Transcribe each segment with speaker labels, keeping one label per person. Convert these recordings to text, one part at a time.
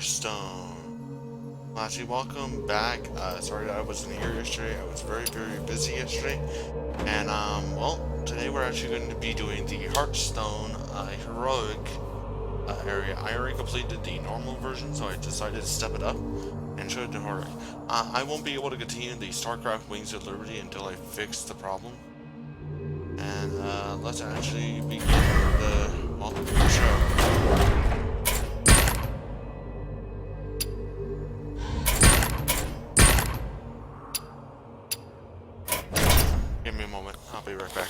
Speaker 1: Hearthstone. Well, actually, welcome back. Sorry that I wasn't here yesterday. I was very, very busy yesterday. And, well, today we're actually going to be doing the Hearthstone heroic area. I already completed the normal version, so I decided to step it up and show it to heroic. I won't be able to continue the StarCraft Wings of Liberty until I fix the problem. And, let's actually begin the show. Give me a moment. I'll be right back.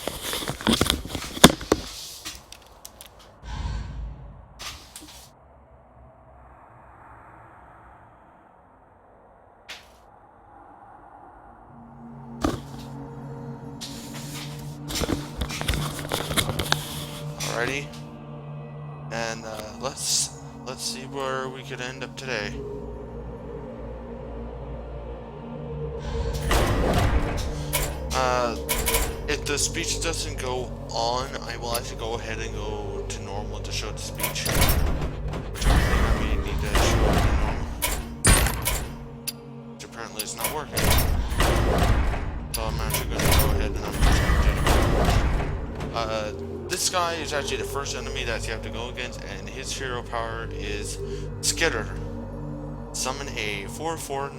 Speaker 1: Alrighty. And let's see where we could end up today. If the speech doesn't go on, I will actually go ahead and go to normal to show the speech. Which I think I may need to show it to normal. Which apparently is not working. So I'm actually going to go ahead and I'm just going to this guy is actually the first enemy that you have to go against, and his hero power is Skitter. Summon a 4/4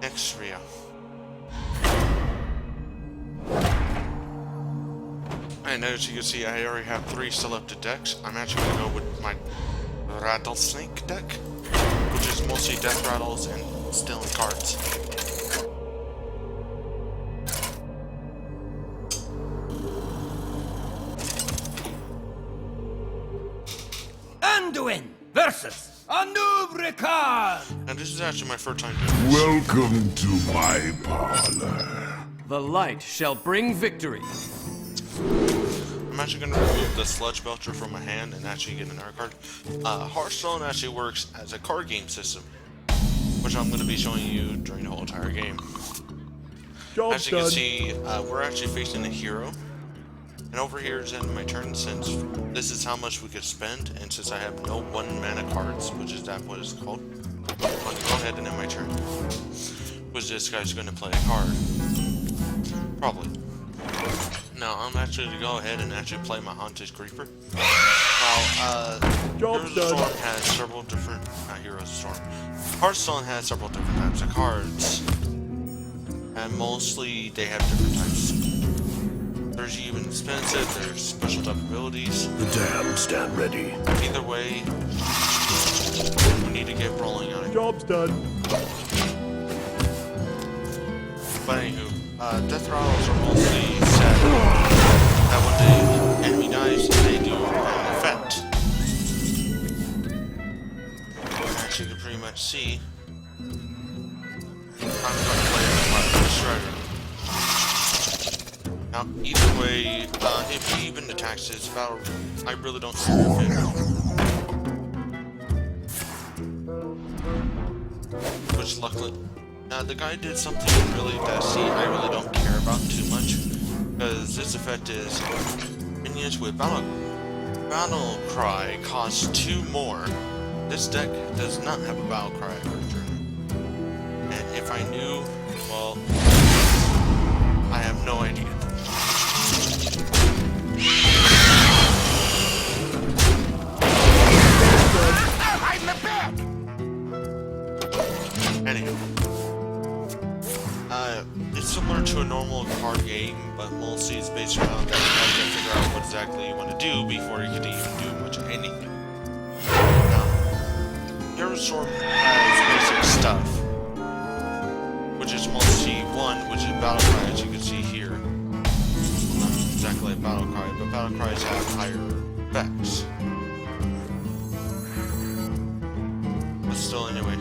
Speaker 1: nexxramas. And as you can see, I already have 3 selected decks. I'm actually going to go with my rattlesnake deck, which is mostly death rattles and stealing cards.
Speaker 2: Anduin versus Anubrikan!
Speaker 1: And this is actually my first time.
Speaker 3: Welcome to my parlor.
Speaker 2: The light shall bring victory.
Speaker 1: I'm actually going to remove the Sludge Belcher from my hand and actually get another card. Hearthstone actually works as a card game system, which I'm going to be showing you during the whole entire game. As you can see, we're actually facing a hero. And over here is the end of my turn, since this is how much we could spend, and since I have no 1 mana cards, which is that what it's called, I'm going to go ahead and end my turn. Which this guy's going to play a card. Probably. Now, I'm actually going to go ahead and actually play my Haunted Creeper. Now, Heroes of Storm has several different... Not Heroes of Storm. Hearthstone has several different types of cards. And mostly, they have different types. There's even expensive, there's special type abilities.
Speaker 3: The dam stand ready.
Speaker 1: Either way, we need to get rolling on it.
Speaker 4: Job's done.
Speaker 1: But anywho, death rattles are mostly set that when the enemy dies, they do an effect. As you can pretty much see, I'm going to play the Shredder. Now, either way, if he even attacks his battle, I really don't care if it. Which luckily, the guy did something really dicey. I really don't care about too much, because this effect is minions with battle cry costs 2 more. This deck does not have a battle cry character, and if I knew, well, I have no idea. Anywho, it's similar to a normal card game, but mostly it's based around that you have to figure out what exactly you want to do before you can even do much of anything. Now, Heroes of Storm has basic stuff, which is mostly which is Battle Cry, as you can see here. Not exactly like Battle Cry, but Battle Cries have higher effects. But still, anyway.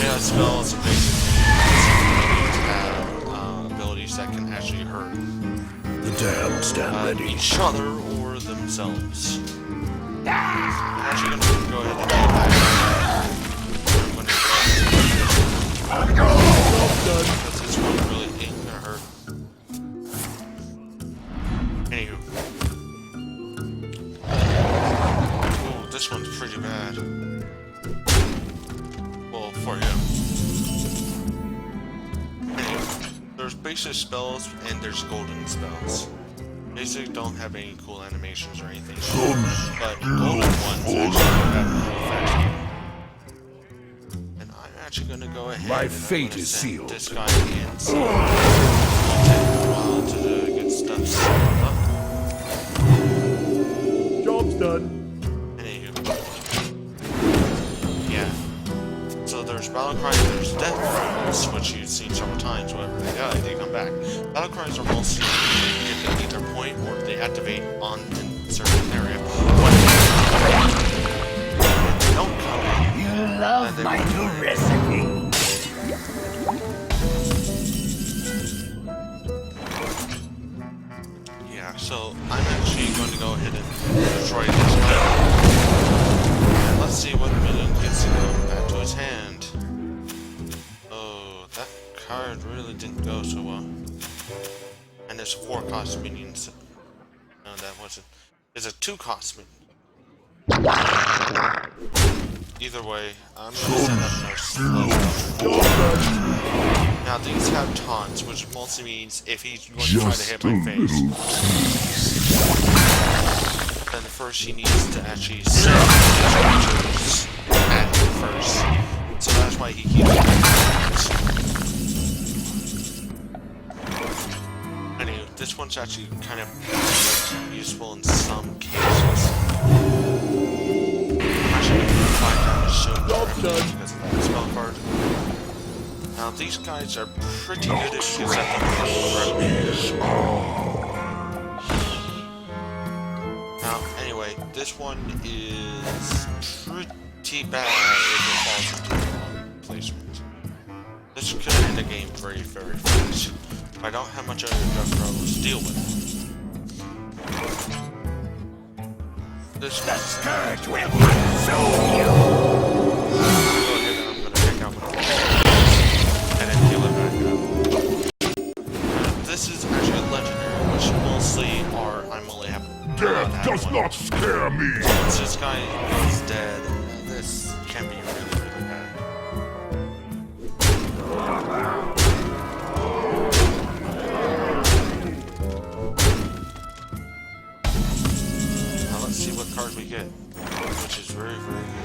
Speaker 1: Yeah, spells and basic things have abilities that can actually hurt
Speaker 3: The dam stand ready.
Speaker 1: each other or themselves. I'm actually going to go ahead and do that. I'm going to go because this one really ain't going to hurt. Anywho. this one's pretty bad. Well, for him. Anyway, there's basic spells and there's golden spells. Basic don't have any cool animations or anything, but golden ones actually have cool effects. And I'm actually gonna go ahead
Speaker 3: My
Speaker 1: and
Speaker 3: fate
Speaker 1: I'm gonna
Speaker 3: is
Speaker 1: send
Speaker 3: sealed.
Speaker 1: this guy in. So it'll take a while to get stuff set up.
Speaker 4: Job's done.
Speaker 1: Anywho. Yeah. So there's battle cries, there's death throws, which you've seen several times, whenever they die, they come back. Battle cries are mostly if they either point or they activate on a certain area. When they don't come in,
Speaker 3: You love
Speaker 1: they
Speaker 3: my
Speaker 1: won't.
Speaker 3: new recipe.
Speaker 1: Yeah, so I'm actually going to go ahead and destroy this guy. And let's see what minion gets to go back to his hand. Oh, that card really didn't go so well. And there's 4 cost minions. No, that wasn't. There's a 2 cost minion. Either way, I'm going to send up our sludge. Now these have taunts, which mostly means if he's going to try to hit my face, then first he needs to actually send his creatures at him first. So that's why he keeps doing that. Anyway, this one's actually kind of useful in some cases. I'm actually going to find out as soon because of that spell card. Now these guys are pretty good if you set them correctly. Now anyway, this one is pretty bad if it falls into the wrong placement. This could end the game very, very fast. I don't have much other death throws to deal with. This one.
Speaker 3: Scourge will consume you.
Speaker 1: I'm gonna take out one and then heal it back up. This is actually legendary, which mostly are I'm only having.
Speaker 3: Death does not scare me.
Speaker 1: Once this guy is dead, this can be really, really bad. Now let's see what card we get, which is very, very good.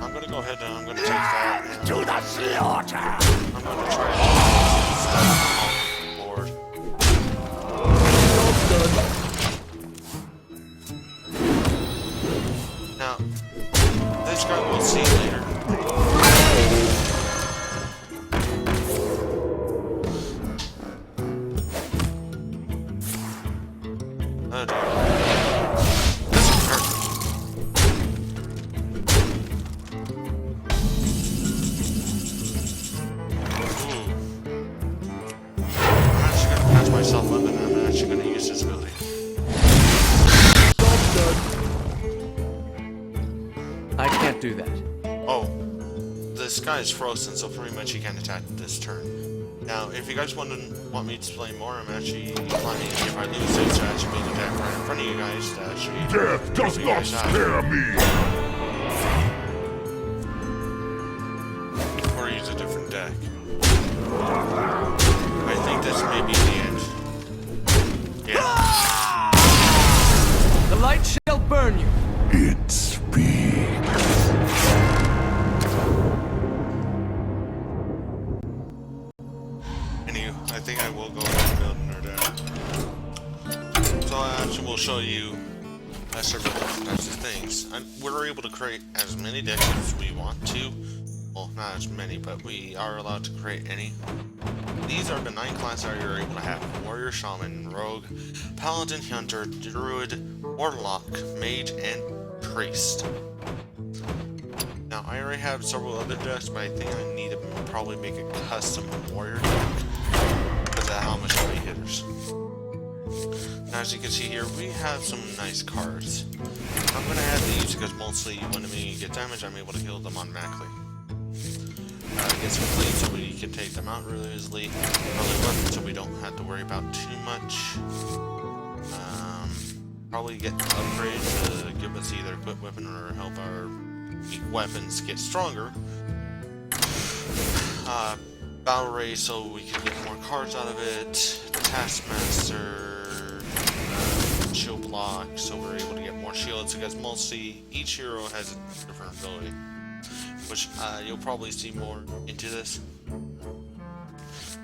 Speaker 1: I'm gonna go ahead and I'm gonna take that and
Speaker 3: To the slaughter.
Speaker 1: I'm gonna try to set off the board. Now, this guy we'll see later. Oh dear. This is perfect. Ooh. I'm actually gonna patch myself up and I'm actually gonna use this ability.
Speaker 2: I can't do that.
Speaker 1: Oh, this guy is frozen, so pretty much he can't attack this turn. Now, if you guys want me to play more, I'm actually planning, if I lose it, to actually make an attack right in front of you guys to actually
Speaker 3: Death does
Speaker 1: help you
Speaker 3: not
Speaker 1: guys out.
Speaker 3: scare me.
Speaker 1: Or use a different deck. I think this may be the end. Yeah.
Speaker 2: The light shall burn you.
Speaker 3: It speaks.
Speaker 1: Anywho, I think I will go ahead and build another deck. So I actually will show you several different types of things. We're able to create as many decks as we want to. Well, not as many, but we are allowed to create any. These are the 9 classes that you're able to have: Warrior, Shaman, Rogue, Paladin, Hunter, Druid, Warlock, Mage, and Priest. Now, I already have several other decks, but I think I need to probably make a custom Warrior deck because of how much heavy hitters. Now, as you can see here, we have some nice cards. I'm going to add these because mostly when we get damage, I'm able to heal them automatically. Get some clean so we can take them out really easily. Early weapons so we don't have to worry about too much. probably get an upgrade to give us either a quick weapon or help our weapons get stronger. Battle race so we can get more cards out of it. Taskmaster, shield block so we're able to get more shields because mostly each hero has a different ability, which you'll probably see more into this.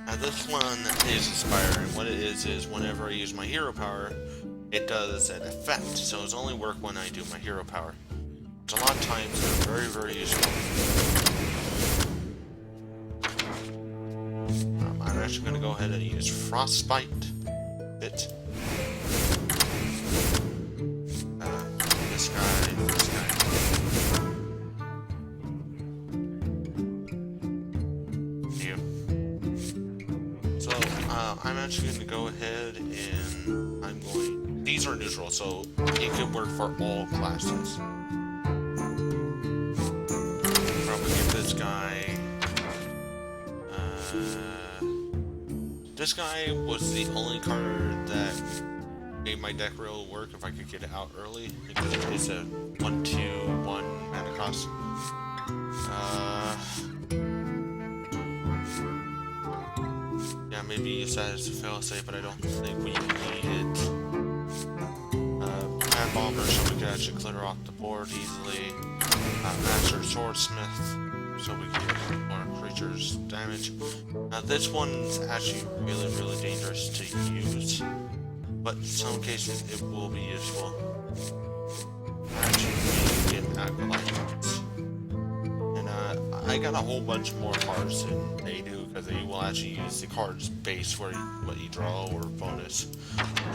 Speaker 1: Now this one is Inspire, and what it is whenever I use my hero power, it does an effect, so it's only work when I do my hero power. Which a lot of times they're very, very useful. I'm actually going to go ahead and use Frostbite. This guy. I'm actually going to go ahead and I'm going... These are neutral, so it could work for all classes. Probably give this guy... this guy was the only card that made my deck real work if I could get it out early, because it's a 1/2/1 mana cost. Yeah, maybe use that as a failsafe, but I don't think we need it. Mad Bomber, so we can actually clear off the board easily. Master Swordsmith, so we can get more creatures damage. Now this one's actually really, really dangerous to use, but in some cases it will be useful. Actually, get acolytes. And I got a whole bunch more cards than they do, because they will actually use the cards base where what you draw or bonus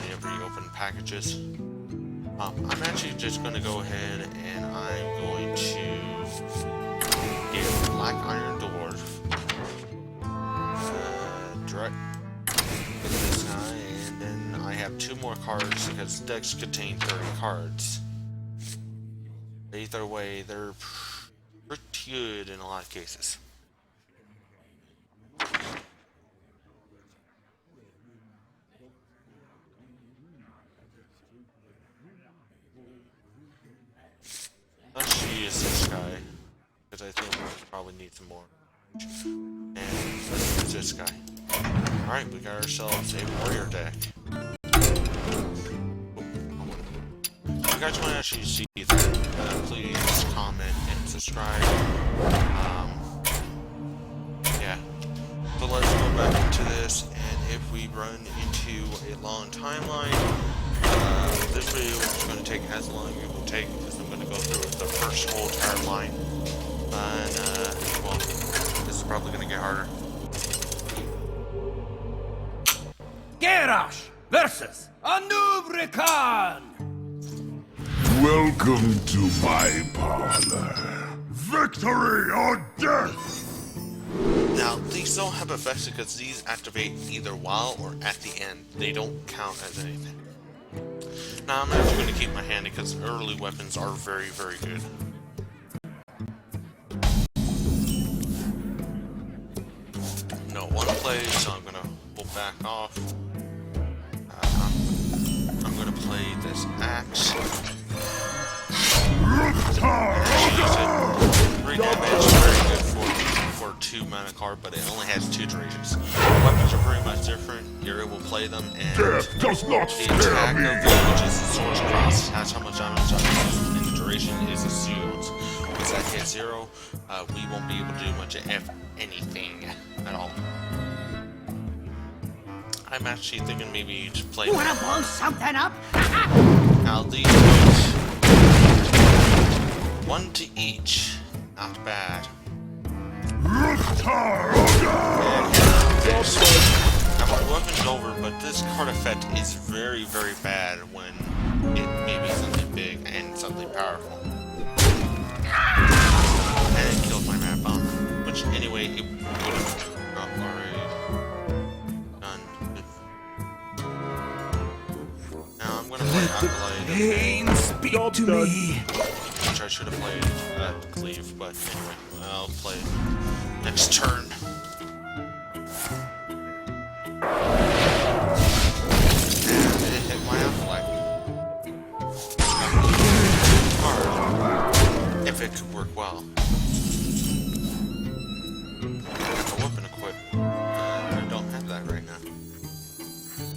Speaker 1: whenever you open packages. I'm actually just going to go ahead and I'm going to get Black Iron Dwarf. Direct with this guy, and then I have 2 more cards because decks contain 30 cards. Either way, they're pretty good in a lot of cases. Let's use this guy, because I think we probably need some more. And let's use this guy. Alright, we got ourselves a warrior deck. If you guys want to actually see that, please comment and subscribe. Yeah. So let's go back into this, and if we run into a long timeline, this video is going to take as long as it will take, because I'm going to go through the first whole entire line. And, well, this is probably going to get harder.
Speaker 2: Garrosh versus Anubrikan!
Speaker 3: Welcome to my parlor. Victory or death!
Speaker 1: Now, these don't have effects because these activate either while or at the end. They don't count as anything. Now, I'm actually going to keep my handy because early weapons are very, very good. No one play, so I'm going to pull back off. I'm going to play this axe. Use it. 3 damage, very good for 2 mana card, but it only has 2 durations. Weapons are pretty much different. You're able to play them, and
Speaker 3: Death does not
Speaker 1: the
Speaker 3: scare
Speaker 1: attack
Speaker 3: me.
Speaker 1: of it, which is the Swords Cross, has how much damage on it, and the duration is a shield. Once that hits 0, we won't be able to do much of anything at all. I'm actually thinking maybe you should play.
Speaker 4: Wanna blow something up?
Speaker 1: Now these 1 to each, not bad. Now my weapon's over, but this card effect is very, very bad when it may be something big and something powerful. And it killed my map bomb, which anyway it would have already done. Now I'm gonna play Acolyte,
Speaker 2: Pain, speak to me.
Speaker 1: which I should have played Cleave, but anyway, I'll play next turn. And it hit my Acolyte. card if it could work well. I have a weapon equipped. I don't have that right now.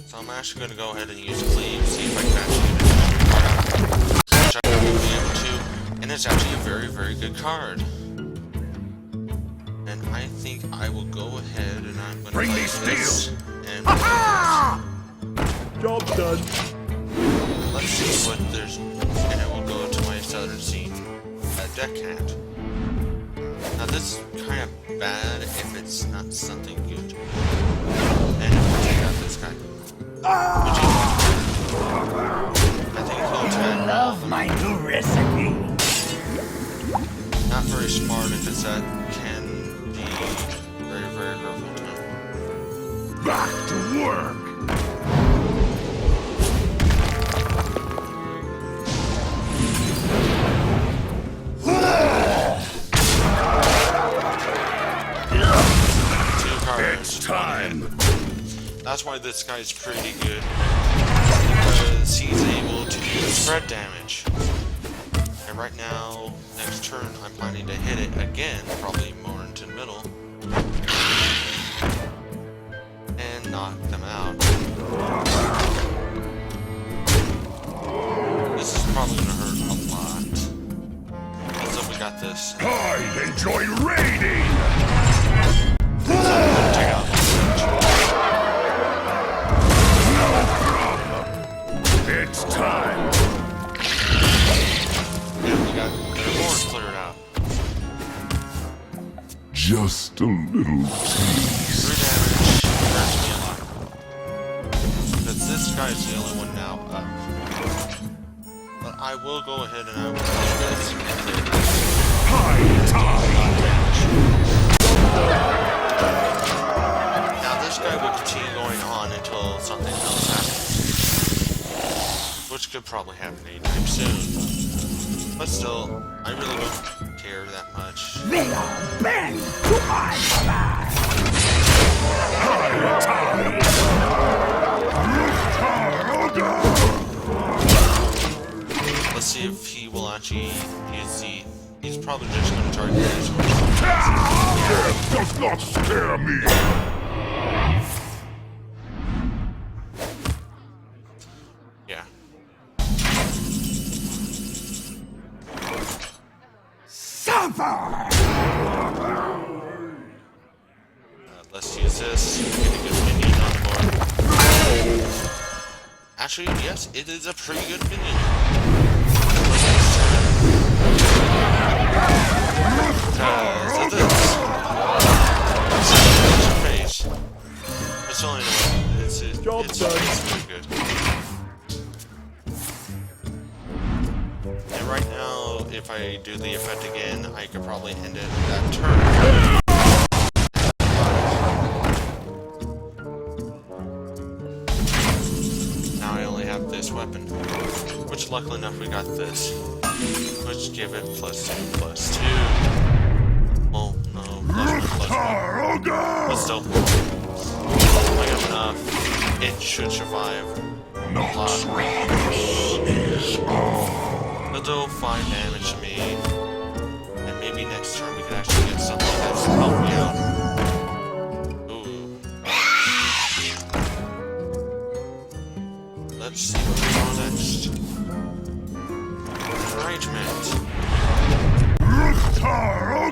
Speaker 1: So I'm actually going to go ahead and use cleave, see if I can actually get a card out. Which I will be able to. And it's actually a very, very good card. And I think I will go ahead and I'm going to play this. And
Speaker 3: Job done.
Speaker 1: let's see what there's. And it will go to my southern scene. Deckhand. Now this is kind of bad if it's not something good. And if we take out this guy. Which is much better. I think he'll attack.
Speaker 2: Love my new recipe.
Speaker 1: Not very smart if it's that can be very, very hurtful to him.
Speaker 3: Back to work. It's time.
Speaker 1: That's why this guy's pretty good. Because he's able to do spread damage. And right now, next turn, I'm planning to hit it again, probably more into the middle. And knock them out. This is probably gonna hurt a lot. Let's hope we got this.
Speaker 3: I enjoy raiding.
Speaker 1: Check out this.
Speaker 3: No problem. It's time.
Speaker 1: And we got their board cleared out.
Speaker 3: Just a little tease.
Speaker 1: 3 damage hurts me a lot. Because this guy's the only one now up. But I will go ahead and I will play this and clear this.
Speaker 3: High tide.
Speaker 1: Now this guy will continue going on until something else happens. Which could probably happen anytime soon. But still, I really don't care that much.
Speaker 2: They are bent to my side.
Speaker 3: High tide.
Speaker 1: Let's see if he will actually use the... He's probably just going to target this one.
Speaker 3: Death does not scare me.
Speaker 1: Yeah.
Speaker 2: Suffer!
Speaker 1: Let's use this. Get a good minion on board. Actually, yes, it is a pretty good minion. Because of this. Face. It's only annoying. It's pretty good. And right now, if I do the effect again, I could probably end it that turn. Now I only have this weapon. Which luckily enough we got this. Which give it +2/+2. Oh no, +1/+1. But still. I got enough. It should survive. But they'll 5 damage to me. And maybe next turn we can actually get something that's help me out. Ooh. Let's see what we go next. Arrangement.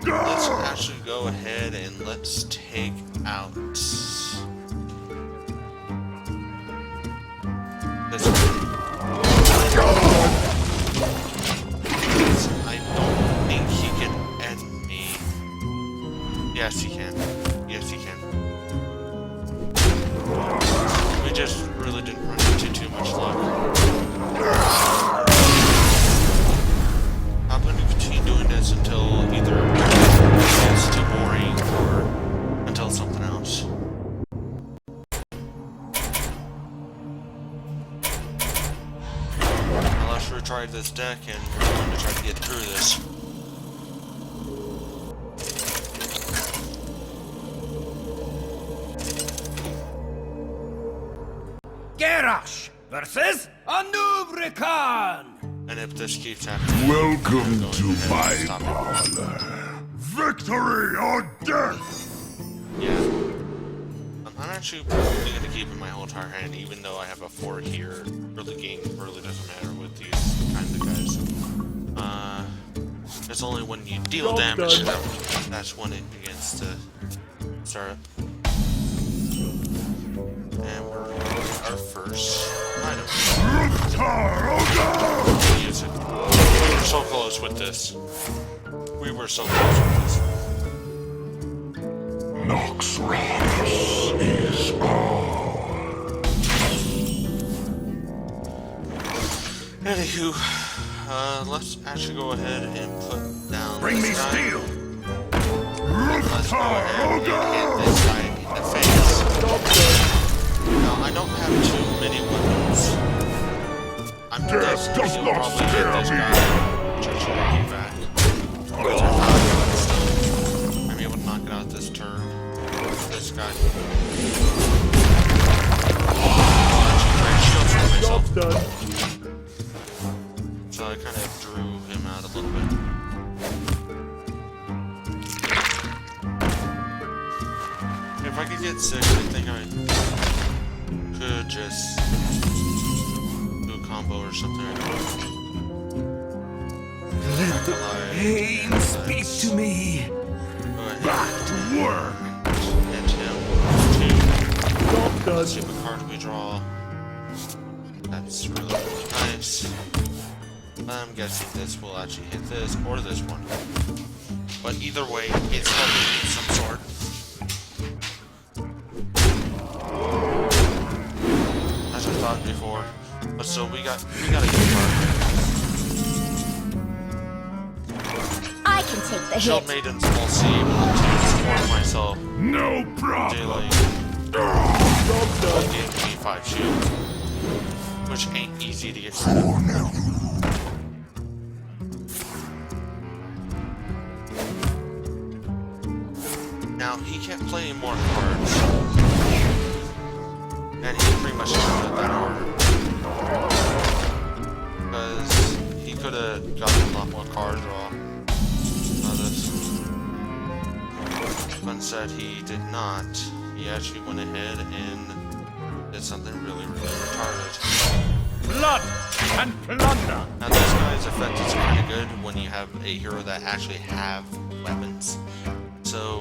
Speaker 1: Let's actually go ahead and let's take out this one. I don't think he can end me. Yes, he can. Yes, he can. We just really didn't run into too much luck. I'm going to continue doing this until either it's too boring or until something else. I'll actually try this deck and we're going to try to get through this.
Speaker 2: Gerash versus Anubrikan.
Speaker 1: And if this keeps happening,
Speaker 3: Welcome to my
Speaker 1: stop it.
Speaker 3: parlor. Victory or death!
Speaker 1: Yeah. I'm actually going to keep in my whole entire hand, even though I have a 4 here. Really, game really doesn't matter with these kind of guys. It's only when you deal damage to them, that's when it begins to start. And we're going to get our first item. Use it. We were so close with this. We were so close with this.
Speaker 3: Nexxramas is
Speaker 1: Anywho, let's actually go ahead and put down
Speaker 3: Bring me
Speaker 1: this guy.
Speaker 3: steel!
Speaker 1: Let's go ahead and hit this guy in the face. Now, I don't have too many weapons. I'm
Speaker 3: Death
Speaker 1: guessing
Speaker 3: does
Speaker 1: he'll
Speaker 3: not
Speaker 1: probably hit
Speaker 3: scare
Speaker 1: this
Speaker 3: me.
Speaker 1: guy. Which I should be back. I'm able to knock it out this turn. This guy. Actually, shields for myself. So I kind of drew him out a little bit. If I could get 6, I think I could just do a combo or something.
Speaker 2: Let the pain speak to me.
Speaker 1: Go ahead.
Speaker 3: Back to work!
Speaker 1: Hit him. 2. Let's see what card we draw. That's really, really nice. I'm guessing this will actually hit this or this one. But either way, it's helping me of some sort. As I thought before. But so we got a good card.
Speaker 4: I can take the
Speaker 1: Shield
Speaker 4: hit.
Speaker 1: Maidens will see able to support myself.
Speaker 3: No problem!
Speaker 1: Daylight. Gave me 5 shields. Which ain't easy to get rid of. Now, he kept playing more cards. And he pretty much did that order. Because he could have gotten a lot more card draw out of this. But instead, he did not. He actually went ahead and did something really, really retarded.
Speaker 2: Blood and plunder.
Speaker 1: Now this guy's effect is kind of good when you have a hero that actually have weapons. So,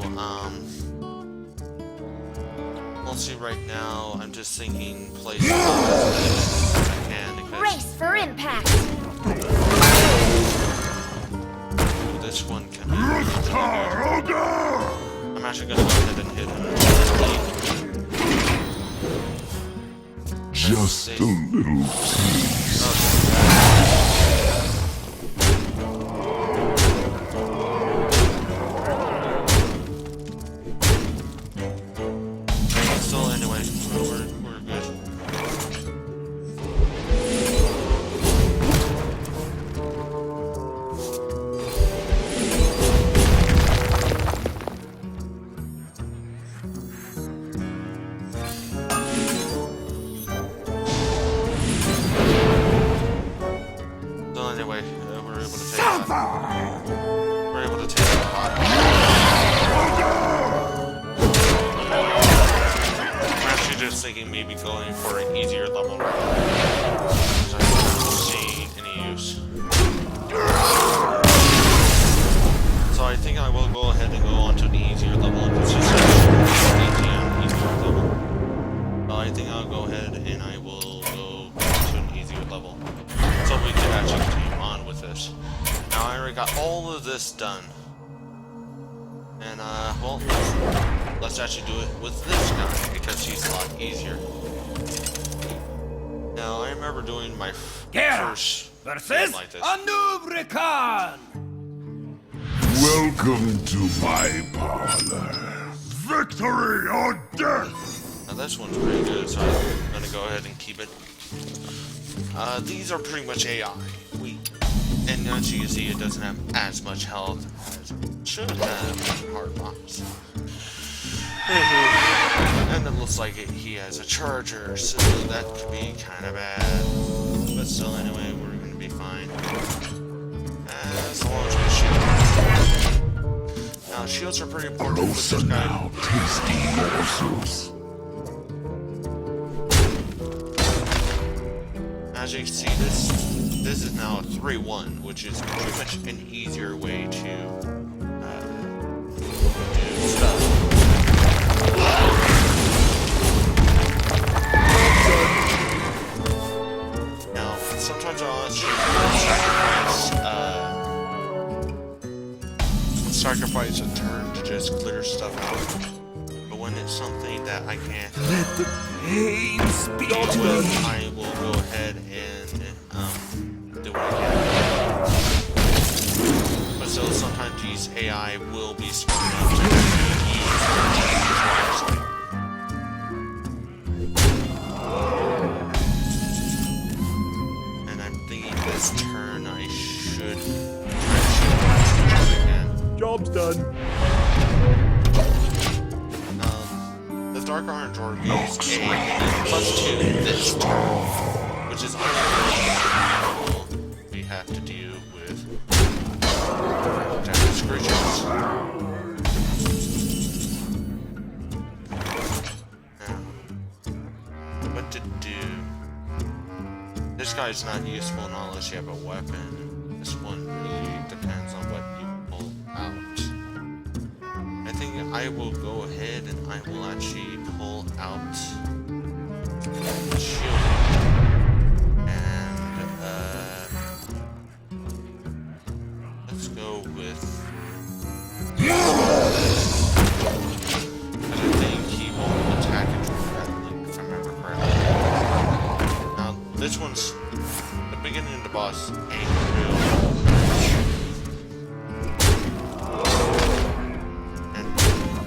Speaker 1: let's see right now, I'm just thinking place it as I can because
Speaker 4: Race for impact.
Speaker 1: this one can be really, really good. I'm actually going to go ahead and hit him.
Speaker 3: Just a little tease.
Speaker 1: Still, anyway, we're good. So anyway, we're able to take that. We're able to take that pot. I'm actually just thinking maybe going for an easier level right now. I don't see any use. So I think I will go ahead and go on to the easier level if it's just an easier level. I think I'll go ahead and I will go to an easier level. So we can actually continue on with this. Now I already got all of this done. And well, let's actually do it with this guy because he's a lot easier. Now I remember doing my first game like this.
Speaker 2: Anubrican.
Speaker 3: Welcome to my parlor. Victory or death!
Speaker 1: Now this one's pretty good, so I'm gonna go ahead and keep it. These are pretty much AI. And as you can see, it doesn't have as much health as it should have in hard box. And it looks like he has a charger, so that could be kind of bad. But still, anyway, we're gonna be fine. Shields are pretty important with this
Speaker 3: Closer
Speaker 1: guy.
Speaker 3: now, tasty morsels.
Speaker 1: As you can see, this is now a 3-1, which is pretty much an easier way to do stuff. Now, sometimes I'll actually sacrifice a turn to just clear stuff out. But when it's something that I can't
Speaker 2: Let the pain speak
Speaker 1: deal
Speaker 2: to
Speaker 1: with,
Speaker 2: me.
Speaker 1: I will go ahead and do what I can. But still, sometimes these AI will be smart enough to actually use their wisely. And I'm thinking this turn I should try to shoot as much as I can.
Speaker 2: Job's done.
Speaker 1: The Dark Iron Dwarf is a +2 this turn, which is only we have to deal with damage creatures. Now, what to do? This guy's not useful unless you have a weapon. This one really depends on what you pull out. I think I will go ahead and I will actually pull out the shield. And let's go with. Because I think he won't attack it directly, if I remember correctly. Now, this one's the beginning of the boss ain't real.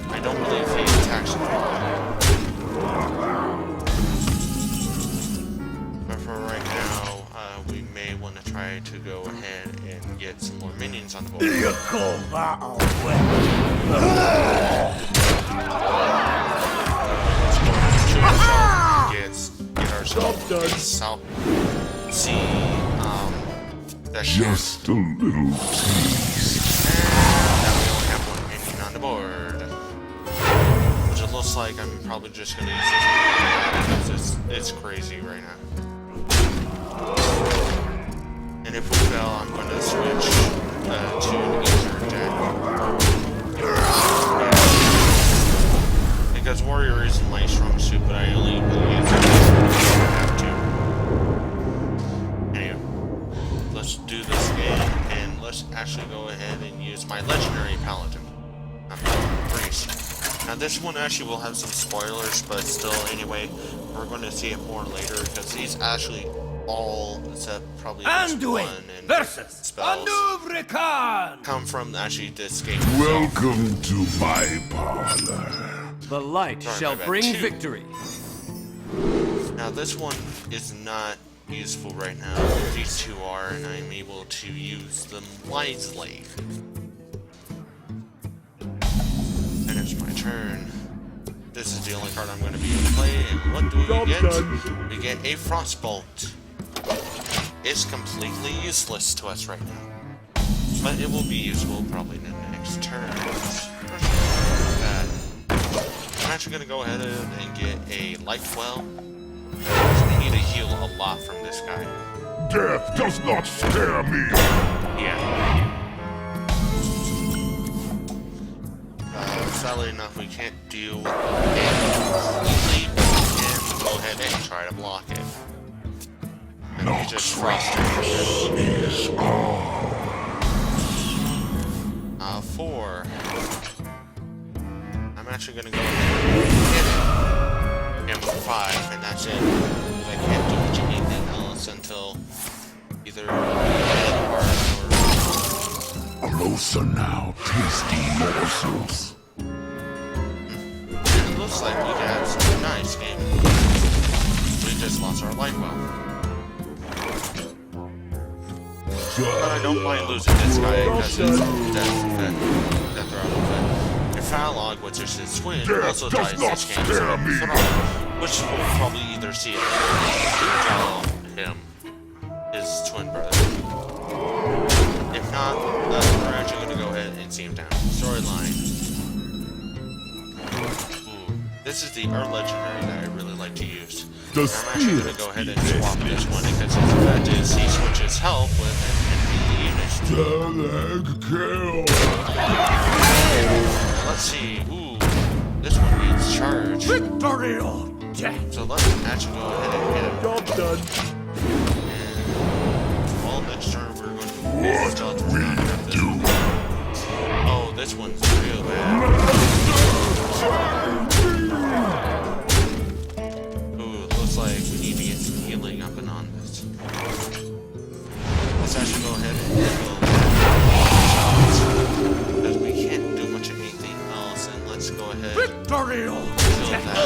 Speaker 1: I don't believe he attacks but for right now, we may want to try to go ahead and get some more minions on the board.
Speaker 2: You call that a
Speaker 1: Get ourselves
Speaker 2: Job done.
Speaker 1: south. See, that
Speaker 3: Just a little taste.
Speaker 1: and now we only have one minion on the board. Which it looks like I'm probably just gonna use this because it's crazy right now. And if we fail, I'm gonna switch to an easier deck. Because Warrior isn't my strong suit, but I only really use it if I have to. Anyway, let's do this game, and let's actually go ahead and use my legendary paladin. Priest. Now this one actually will have some spoilers, but still, anyway, we're going to see it more later because he's actually all except probably this
Speaker 2: Anduin
Speaker 1: one and
Speaker 2: versus
Speaker 1: spells
Speaker 2: Anuvrikan.
Speaker 1: come from actually this game.
Speaker 3: Welcome to my parlor.
Speaker 5: The light
Speaker 1: Sorry,
Speaker 5: shall
Speaker 1: my bad.
Speaker 5: bring
Speaker 1: 2.
Speaker 5: victory.
Speaker 1: Now this one is not useful right now. These two are, and I'm able to use them wisely. And it's my turn. This is the only card I'm going to be able to play, and what do we
Speaker 2: Job
Speaker 1: get?
Speaker 2: done.
Speaker 1: We get a Frostbolt. It's completely useless to us right now. But it will be useful probably in the next turn. I'm actually going to go ahead and get a Light Well. I need to heal a lot from this guy.
Speaker 3: Death does not scare me.
Speaker 1: Yeah. Sadly enough, we can't deal with it easily, but we can go ahead and try to block it. And we just frost it.
Speaker 3: Is all.
Speaker 1: 4. I'm actually gonna go ahead and hit him for 5, and that's it. I can't do much anything else until either
Speaker 3: Closer now, tasty morsels.
Speaker 1: it looks like we can have some nice game. We just lost our light well. But I don't mind losing this guy because it's death throw effect. And Falog, which is his twin, also
Speaker 3: Death
Speaker 1: dies
Speaker 3: does not
Speaker 1: this game,
Speaker 3: scare me.
Speaker 1: which we'll probably either see it draw him, his twin brother. If not, we're actually going to go ahead and see him down. Storyline. this is the Earth Legendary that I really like to use.
Speaker 3: The
Speaker 1: I'm actually going to go ahead and swap this one because its effect is he switches health with an enemy unit.
Speaker 3: Stalag kill.
Speaker 1: Let's see. Ooh, this one needs charge.
Speaker 2: Victory or death.
Speaker 1: So let's actually go ahead and get him.
Speaker 2: Job done.
Speaker 1: Well, next turn we're going to use the Oh, this one's real bad. Ooh, looks like we need to get some healing up and on this. Let's actually go ahead and heal that. Because we can't do much of anything else, and let's go ahead and
Speaker 2: Victory or
Speaker 1: kill
Speaker 2: death.
Speaker 1: that.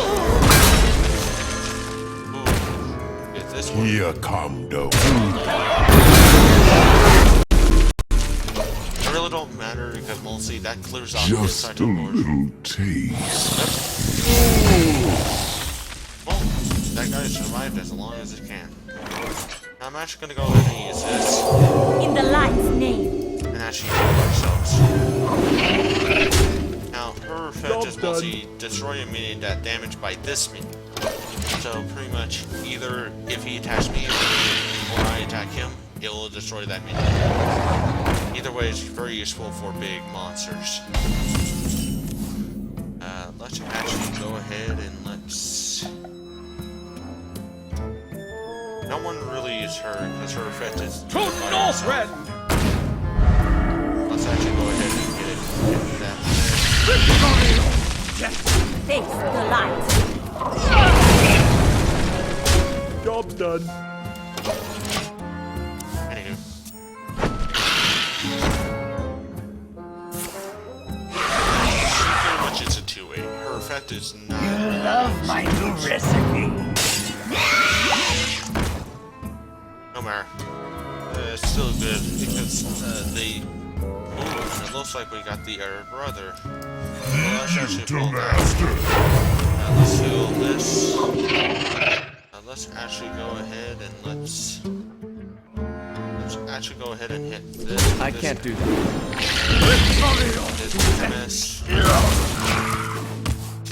Speaker 1: Ooh, get this one.
Speaker 3: Here come the
Speaker 1: It really don't matter because mostly that clears off this
Speaker 3: just
Speaker 1: side
Speaker 3: a
Speaker 1: of the board.
Speaker 3: little taste.
Speaker 1: Well, that guy survived as long as it can. Now I'm actually gonna go ahead and use this
Speaker 4: In the light's name.
Speaker 1: and actually heal ourselves. Now her effect is mostly destroy a minion that damaged by this minion. So pretty much either if he attacks me or I attack him, it will destroy that minion. Either way is very useful for big monsters. Let's actually go ahead and let's... No one really is her because her effect is...
Speaker 2: To Northrend.
Speaker 1: Let's actually go ahead and get it. Get that.
Speaker 2: Victory or death.
Speaker 4: Face the light.
Speaker 2: Job done.
Speaker 1: Anywho. Pretty much it's a 2-8. Her effect is not...
Speaker 2: Love my new recipe.
Speaker 1: No matter. It's still good because the... Ooh, and it looks like we got the brother. Well, let's actually pull that. Let's heal this. Let's actually go ahead and let's actually go ahead and hit this.
Speaker 2: I
Speaker 1: this
Speaker 2: can't do that.
Speaker 1: This miss.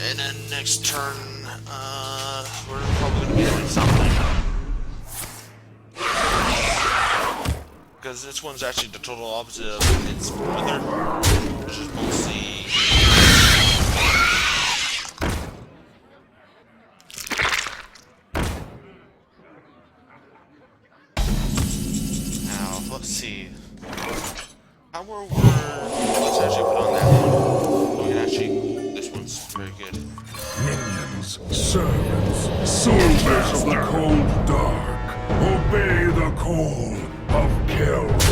Speaker 1: And then next turn, we're probably gonna be doing something. Because this one's actually the total opposite of its brother, which is mostly... Now, let's see. How were we... Let's actually put on that one. We can actually... This one's very good.
Speaker 3: Minions, servants, soldiers of the cold dark, obey the call of Kel's.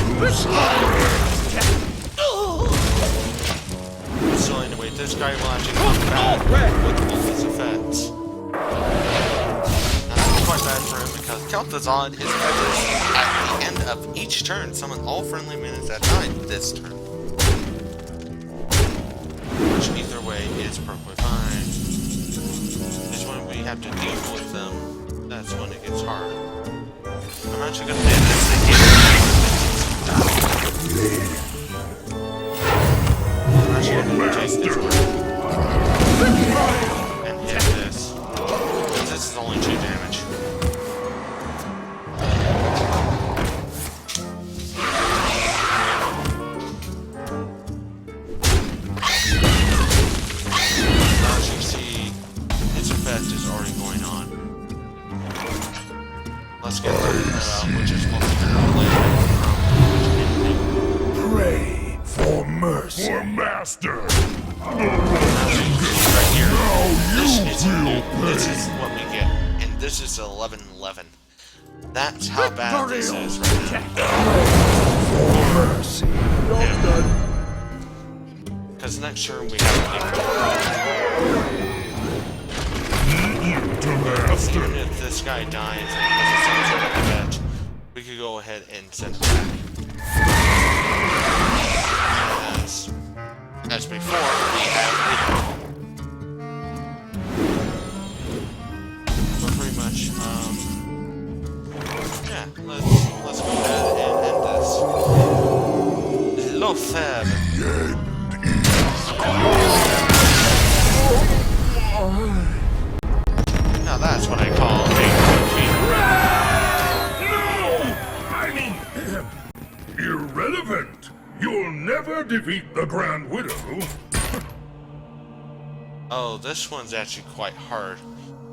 Speaker 1: So anyway, this guy will actually come back with all his effects. Now that's quite bad for him because count is on his effect is at the end of each turn, summon all friendly minions that died this turn. Which either way is perfectly fine. It's when we have to deal with them, that's when it gets hard. I'm actually gonna do this again. I'm actually gonna take this one and hit this. Because this is only 2 damage. Now as you see, its effect is already going on. Let's get that which is mostly related.
Speaker 3: Pray for mercy. For master.
Speaker 1: Right here. This is what we get. And this is 11-11. That's how bad this is right now.
Speaker 3: For mercy.
Speaker 1: Because next turn we have
Speaker 3: To master.
Speaker 1: even if this guy dies because of some sort of event, we could go ahead and send him back. As before, we have but pretty much, yeah, let's go ahead and end this. Lothab.
Speaker 3: The end is
Speaker 1: That's what I call a defeat.
Speaker 3: No! I mean, irrelevant. You'll never defeat the Grand Widow.
Speaker 1: Oh, this one's actually quite hard.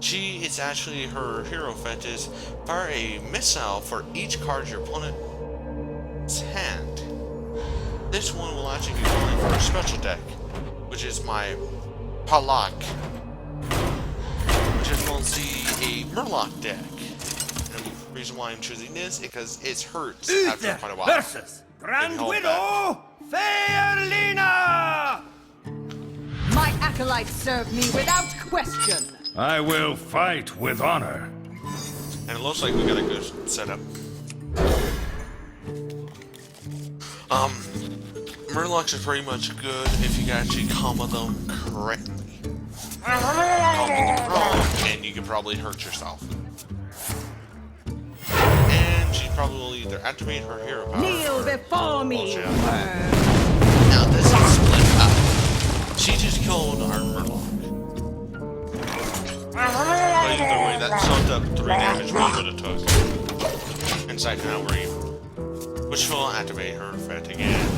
Speaker 1: She is actually her hero effect is fire a missile for each card your opponent's hand. This one will actually be going for a special deck, which is my Palak, which is mostly a Murloc deck. And the reason why I'm choosing this is because it hurts after quite a while.
Speaker 2: Versus Grand
Speaker 1: hold
Speaker 2: Widow Fairlina!
Speaker 5: My acolytes serve me without question.
Speaker 3: I will fight with honor.
Speaker 1: And it looks like we got a good setup. Murlocs are pretty much good if you can actually combo them correctly. Combo them wrong, and you can probably hurt yourself. And she probably will either activate her hero power.
Speaker 5: Kneel before me.
Speaker 1: Now this is split up. She just killed our Murloc. But either way, that summed up 3 damage we would have took. Inside now we're even. Which will activate her effect again.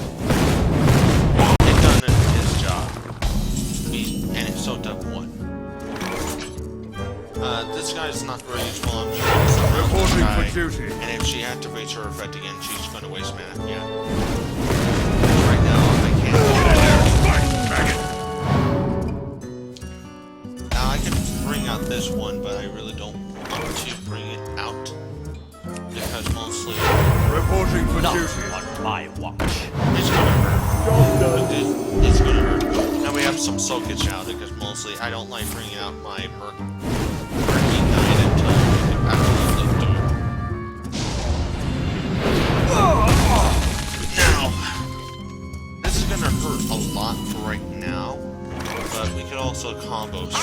Speaker 1: It done his job. And it soaked up 1. This guy's not very useful. I'm just going to summon this guy. And if she activates her effect again, she's going to waste mana. Yeah. Right now, I can't get it. Now I can bring out this one, but I really don't want to bring it out. Because mostly
Speaker 3: Reporting for
Speaker 2: Not
Speaker 3: duty.
Speaker 2: on my watch.
Speaker 1: it's gonna hurt. It's gonna hurt. Now we have some soakage now because mostly I don't like bringing out my murky knight until we can actually do it. Now, this is gonna hurt a lot for right now, but we could also combo stuff.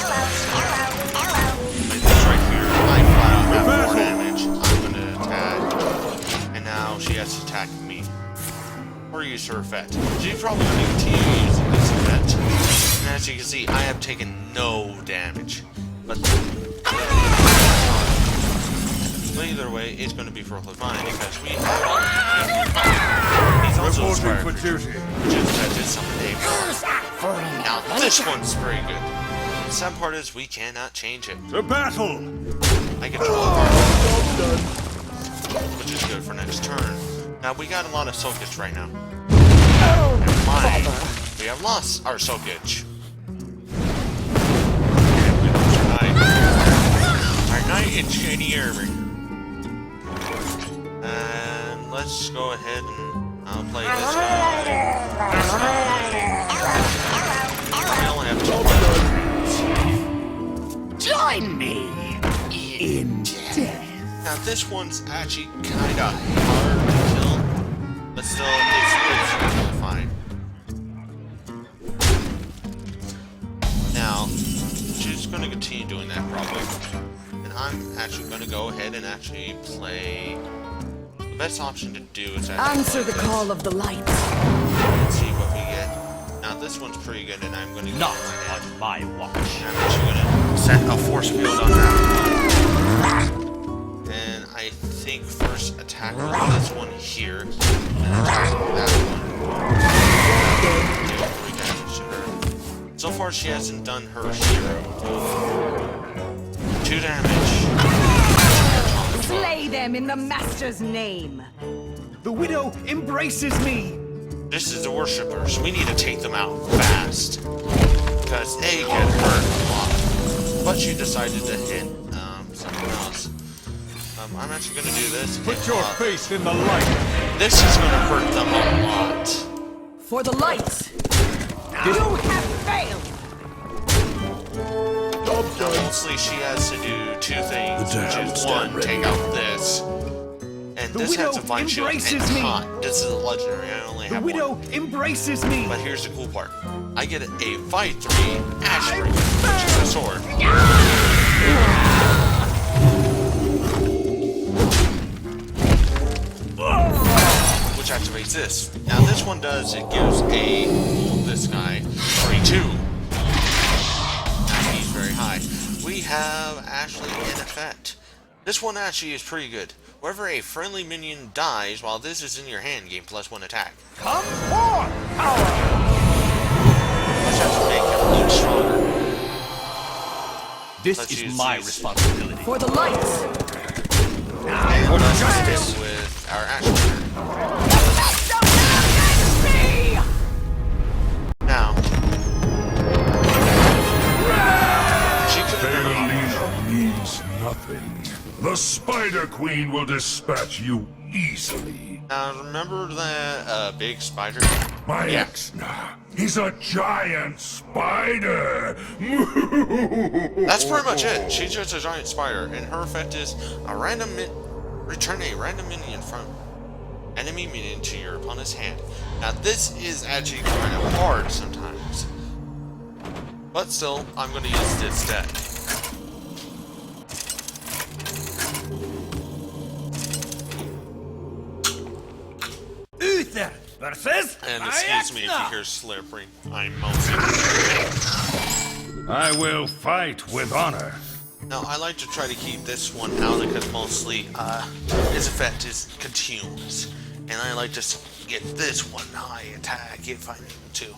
Speaker 1: Like this right here, I flat out have 4 damage. I'm gonna attack, and now she has to attack me. Or use her effect. She's probably going to continue using this effect. And as you can see, I have taken no damage. But either way, it's going to be perfectly fine because we have he's also a
Speaker 3: Reporting
Speaker 1: Spire
Speaker 3: for
Speaker 1: creature,
Speaker 3: duty.
Speaker 1: which is that did something April. Now this one's very good. The sad part is we cannot change it.
Speaker 3: To battle.
Speaker 1: I control a card, which is good for next turn. Now we got a lot of soakage right now. Never mind. We have lost our soakage. And we lost our knight. Our knight in shady armor. And let's go ahead and I'll play this guy. We only have 2
Speaker 2: Join me in death.
Speaker 1: Now this one's actually kinda hard to kill, but still it's really fine. Now, she's gonna continue doing that probably. And I'm actually gonna go ahead and actually play. The best option to do is actually
Speaker 5: Answer the
Speaker 1: play
Speaker 5: call of the light.
Speaker 1: and see what we get. Now this one's pretty good and I'm gonna
Speaker 2: Not
Speaker 1: go ahead.
Speaker 2: on my watch.
Speaker 1: I'm actually gonna set a force field on that one. And I think first attack with this one here, and attack with that one. Deal 3 damage to her. So far she hasn't done her hero. 2 damage.
Speaker 5: Slay them in the Master's name.
Speaker 2: The widow embraces me.
Speaker 1: This is the worshippers. We need to take them out fast. Because they get hurt a lot. But she decided to hit something else. I'm actually going to do this.
Speaker 3: Put your face in the light.
Speaker 1: This is going to hurt them a lot.
Speaker 5: For the light. You have failed.
Speaker 1: Now, mostly she has to do 2 things, which is 1, take out this. And this has a vine shield and taunt. This is a legendary, I only have 1.
Speaker 2: Embraces me.
Speaker 1: But here's the cool part. I get a Fight 3 Ash Ring, which is a sword. Which activates this. Now this one does, it gives this guy 32. Now he's very high. We we have actually an effect. This one actually is pretty good. Whenever a friendly minion dies while this is in your hand, gain +1 attack.
Speaker 2: Come forth, power!
Speaker 1: Let's just make him look stronger.
Speaker 2: This
Speaker 1: Let's
Speaker 2: is
Speaker 1: use
Speaker 2: my
Speaker 1: these.
Speaker 2: responsibility.
Speaker 5: For the lights.
Speaker 1: And let's just deal with our arachnid. Now, she could have been
Speaker 3: Failina means nothing. The Spider Queen will dispatch you easily.
Speaker 1: Now, remember that big spider?
Speaker 3: My
Speaker 1: Yeah.
Speaker 3: Exna, he's a giant spider.
Speaker 1: That's pretty much it. She's just a giant spider, and her effect is return a random minion from enemy minion to your opponent's hand. Now, this is actually kind of hard sometimes, but still, I'm going to use it instead.
Speaker 2: Uther versus
Speaker 1: And excuse me if you hear slurping. I'm mostly.
Speaker 3: I will fight with honor.
Speaker 1: Now, I like to try to keep this one out because mostly his effect is continuous. And I like to get this one high attack if I need to.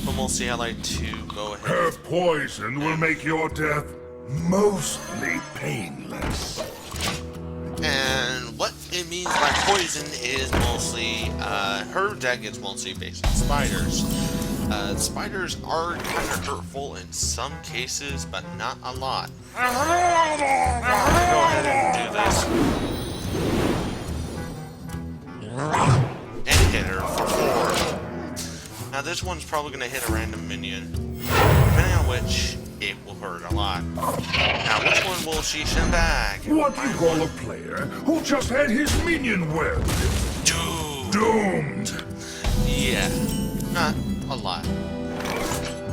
Speaker 1: But mostly I like to go ahead.
Speaker 3: Her poison will make your death mostly painless.
Speaker 1: And what it means by poison is mostly, her deck is mostly based on spiders. Spiders are kind of hurtful in some cases, but not a lot. I'm gonna go ahead and do this. And hit her for 4. Now this one's probably gonna hit a random minion, depending on which it will hurt a lot. Now which one will she send back?
Speaker 3: What do you call a player who just had his minion webbed? Doomed.
Speaker 1: Yeah, not a lot.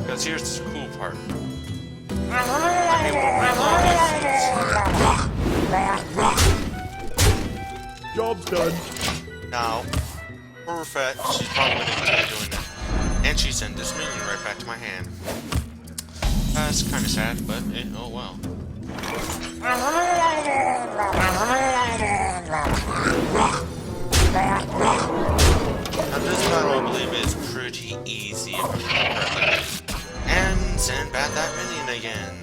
Speaker 1: Because here's the cool part. I'm able to reload these.
Speaker 3: Job's done.
Speaker 1: Now, for effect, she's probably going to continue doing that. And she sent this minion right back to my hand. That's kind of sad, but oh well. Now this battle, I believe, is pretty easy if I remember correctly. And send back that minion again.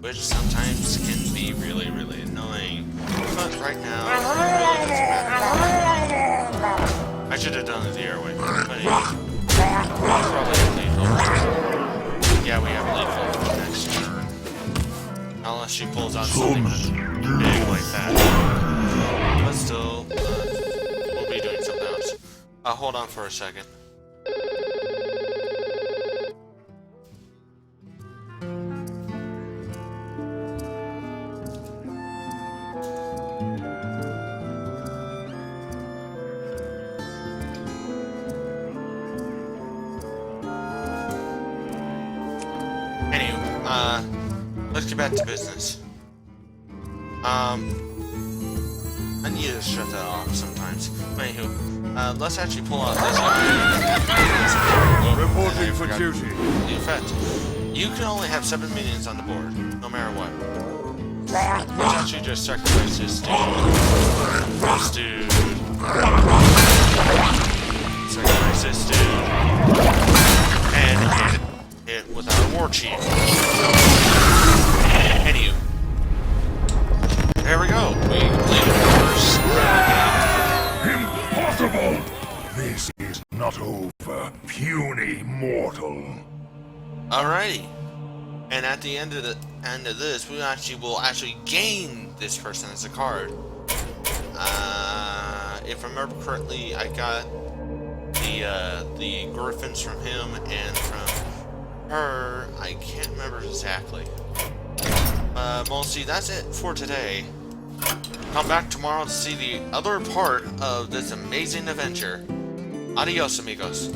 Speaker 1: Which sometimes can be really, really annoying. But right now, it really doesn't matter. I should have done it the airway. But anyway, we'll probably have lethal. Yeah, we have lethal for the next turn. Unless she pulls out something big like that. But still, we'll be doing something else. Hold on for a second. Let's get back to business. I need to shut that off sometimes. But anywho, let's actually pull out this
Speaker 3: Reporting for duty.
Speaker 1: the effect. You can only have 7 minions on the board, no matter what. Let's actually just sacrifice this dude. This dude. Sacrifice this dude. And hit it with our war chief. Anywho. There we go. We completed the first
Speaker 3: Impossible! This is not over, puny mortal.
Speaker 1: Alrighty. And at the end of this, we will actually gain this person as a card. If I remember correctly, I got the griffins from him and from her. I can't remember exactly. Mostly that's it for today. Come back tomorrow to see the other part of this amazing adventure. Adios, amigos.